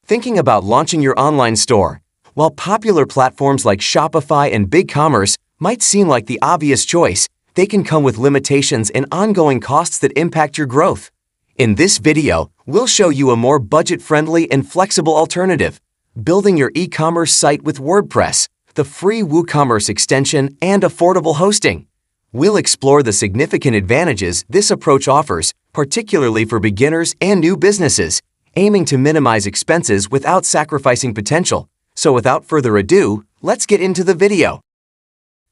Thinking about launching your online store? While popular platforms like Shopify and BigCommerce might seem like the obvious choice, they can come with limitations and ongoing costs that impact your growth. In this video, we'll show you a more budget-friendly and flexible alternative: building your e-commerce site with WordPress, the free WooCommerce extension, and affordable hosting. We'll explore the significant advantages this approach offers, particularly for beginners and new businesses, aiming to minimize expenses without sacrificing potential. So without further ado, let's get into the video.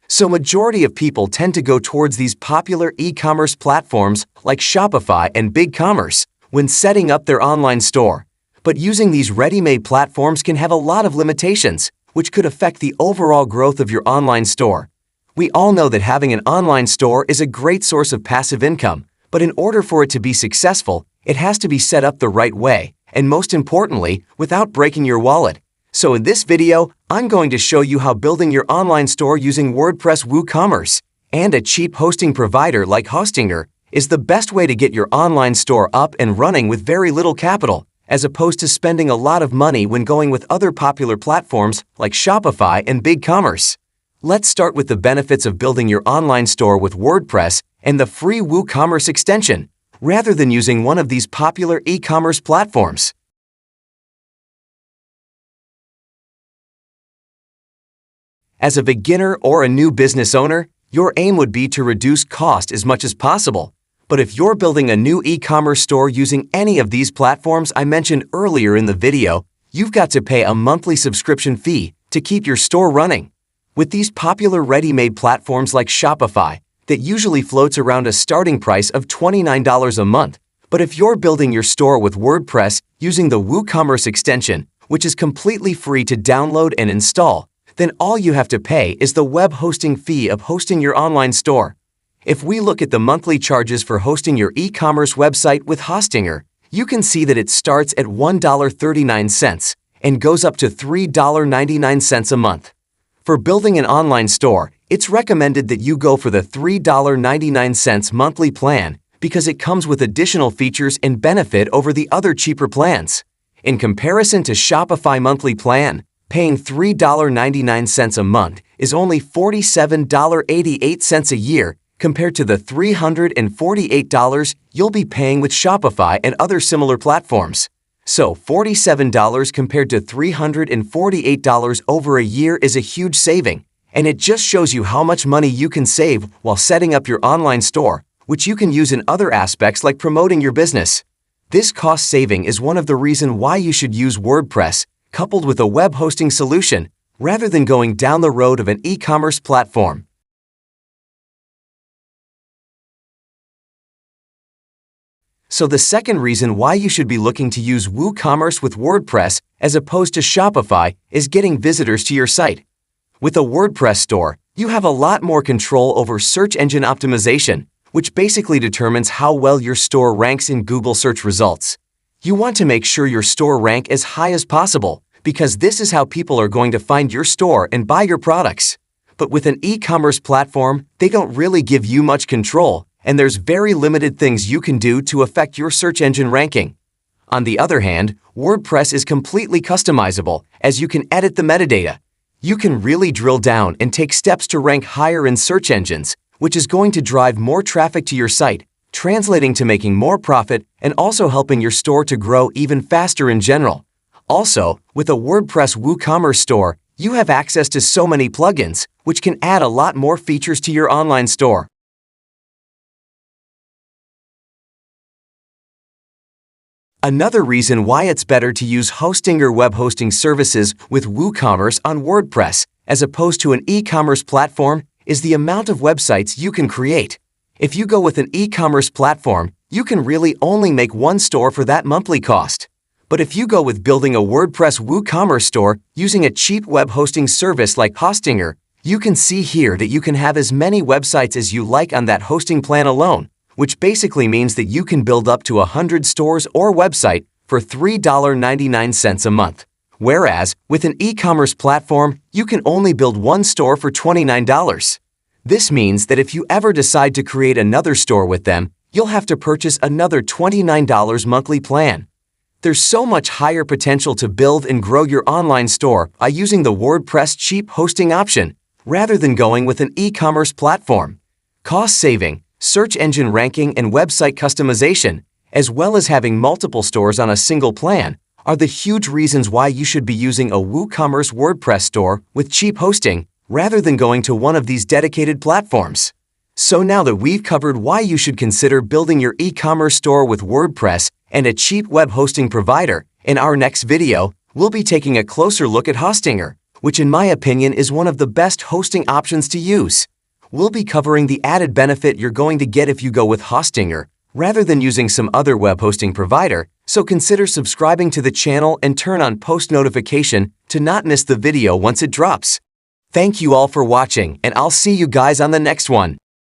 So majority of people tend to go towards these popular e-commerce platforms like Shopify and BigCommerce when setting up their online store. But using these ready-made platforms can have a lot of limitations, which could affect the overall growth of your online store. We all know that having an online store is a great source of passive income, but in order for it to be successful, it has to be set up the right way, and most importantly, without breaking your wallet. So in this video, I'm going to show you how building your online store using WordPress WooCommerce and a cheap hosting provider like Hostinger is the best way to get your online store up and running with very little capital, as opposed to spending a lot of money when going with other popular platforms like Shopify and BigCommerce. Let's start with the benefits of building your online store with WordPress and the free WooCommerce extension, rather than using one of these popular e-commerce platforms. As a beginner or a new business owner, your aim would be to reduce cost as much as possible. But if you're building a new e-commerce store using any of these platforms I mentioned earlier in the video, you've got to pay a monthly subscription fee to keep your store running. With these popular ready-made platforms like Shopify, that usually floats around a starting price of $29 a month. But if you're building your store with WordPress using the WooCommerce extension, which is completely free to download and install, then all you have to pay is the web hosting fee of hosting your online store. If we look at the monthly charges for hosting your e-commerce website with Hostinger, you can see that it starts at $1.39 and goes up to $3.99 a month. For building an online store, it's recommended that you go for the $3.99 monthly plan because it comes with additional features and benefit over the other cheaper plans. In comparison to Shopify monthly plan, paying $3.99 a month is only $47.88 a year compared to the $348 you'll be paying with Shopify and other similar platforms. So $47 compared to $348 over a year is a huge saving, and it just shows you how much money you can save while setting up your online store, which you can use in other aspects like promoting your business. This cost saving is one of the reasons why you should use WordPress coupled with a web hosting solution, rather than going down the road of an e-commerce platform. So the second reason why you should be looking to use WooCommerce with WordPress as opposed to Shopify is getting visitors to your site. With a WordPress store, you have a lot more control over search engine optimization, which basically determines how well your store ranks in Google search results. You want to make sure your store rank as high as possible, because this is how people are going to find your store and buy your products. But with an e-commerce platform, they don't really give you much control, and there's very limited things you can do to affect your search engine ranking. On the other hand, WordPress is completely customizable, as you can edit the metadata. You can really drill down and take steps to rank higher in search engines, which is going to drive more traffic to your site, translating to making more profit and also helping your store to grow even faster in general. Also, with a WordPress WooCommerce store, you have access to so many plugins, which can add a lot more features to your online store. Another reason why it's better to use Hostinger web hosting services with WooCommerce on WordPress as opposed to an e-commerce platform is the amount of websites you can create. If you go with an e-commerce platform, you can really only make one store for that monthly cost. But if you go with building a WordPress WooCommerce store using a cheap web hosting service like Hostinger, you can see here that you can have as many websites as you like on that hosting plan alone, which basically means that you can build up to 100 stores or website for $3.99 a month. Whereas, with an e-commerce platform, you can only build one store for $29. This means that if you ever decide to create another store with them, you'll have to purchase another $29 monthly plan. There's so much higher potential to build and grow your online store by using the WordPress cheap hosting option, rather than going with an e-commerce platform. Cost saving, search engine ranking, and website customization, as well as having multiple stores on a single plan, are the huge reasons why you should be using a WooCommerce WordPress store with cheap hosting rather than going to one of these dedicated platforms. So now that we've covered why you should consider building your e-commerce store with WordPress and a cheap web hosting provider, in our next video, we'll be taking a closer look at Hostinger, which in my opinion is one of the best hosting options to use. We'll be covering the added benefit you're going to get if you go with Hostinger, rather than using some other web hosting provider, so consider subscribing to the channel and turn on post notification to not miss the video once it drops. Thank you all for watching, and I'll see you guys on the next one.